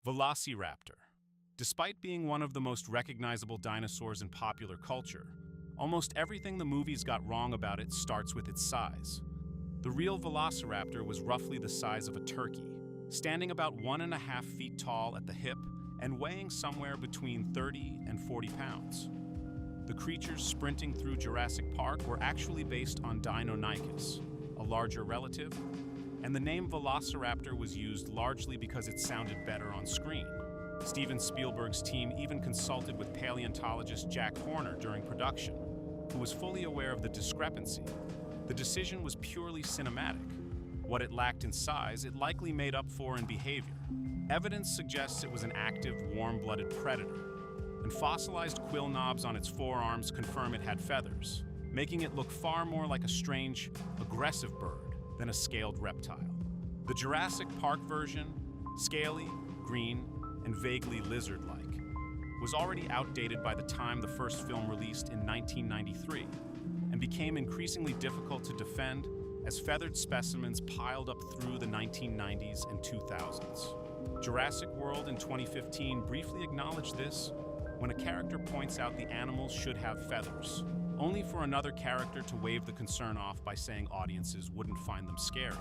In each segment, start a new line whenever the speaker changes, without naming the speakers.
Velociraptor. Despite being one of the most recognizable dinosaurs in popular culture, almost everything the movies got wrong about it starts with its size. The real Velociraptor was roughly the size of a turkey, standing about 1.5 feet tall at the hip and weighing somewhere between 30 and 40 pounds. The creatures sprinting through Jurassic Park were actually based on Deinonychus, a larger relative, and the name Velociraptor was used largely because it sounded better on screen. Steven Spielberg's team even consulted with paleontologist Jack Horner during production, who was fully aware of the discrepancy. The decision was purely cinematic. What it lacked in size, it likely made up for in behavior. Evidence suggests it was an active, warm-blooded predator, and fossilized quill knobs on its forearms confirm it had feathers, making it look far more like a strange, aggressive bird than a scaled reptile. The Jurassic Park version, scaly, green, and vaguely lizard-like, was already outdated by the time the first film released in 1993 and became increasingly difficult to defend as feathered specimens piled up through the 1990s and 2000s. Jurassic World in 2015 briefly acknowledged this when a character points out the animals should have feathers, only for another character to wave the concern off by saying audiences wouldn't find them scary.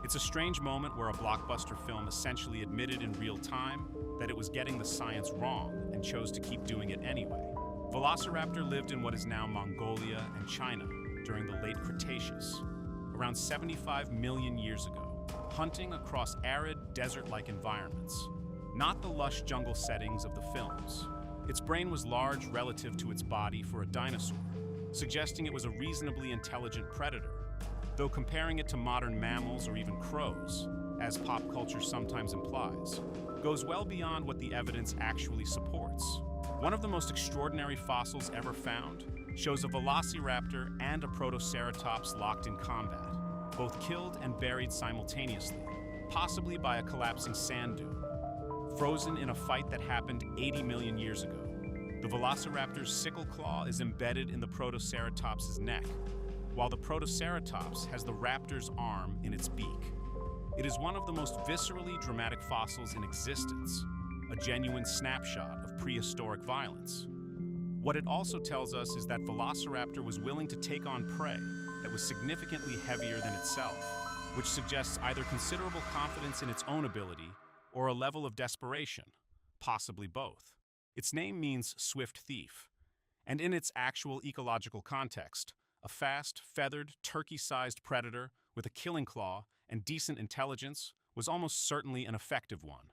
It's a strange moment where a blockbuster film essentially admitted in real time that it was getting the science wrong and chose to keep doing it anyway. Velociraptor lived in what is now Mongolia and China during the late Cretaceous, around 75 million years ago, hunting across arid, desert-like environments, not the lush jungle settings of the films. Its brain was large relative to its body for a dinosaur, suggesting it was a reasonably intelligent predator, though comparing it to modern mammals or even crows, as pop culture sometimes implies, goes well beyond what the evidence actually supports. One of the most extraordinary fossils ever found shows a velociraptor and a protoceratops locked in combat, both killed and buried simultaneously, possibly by a collapsing sand dune, frozen in a fight that happened 80 million years ago. The velociraptor's sickle claw is embedded in the protoceratops's neck, while the protoceratops has the raptor's arm in its beak. It is one of the most viscerally dramatic fossils in existence, a genuine snapshot of prehistoric violence. What it also tells us is that Velociraptor was willing to take on prey that was significantly heavier than itself, which suggests either considerable confidence in its own ability or a level of desperation, possibly both. Its name means swift thief, and in its actual ecological context, a fast, feathered, turkey-sized predator with a killing claw and decent intelligence was almost certainly an effective one.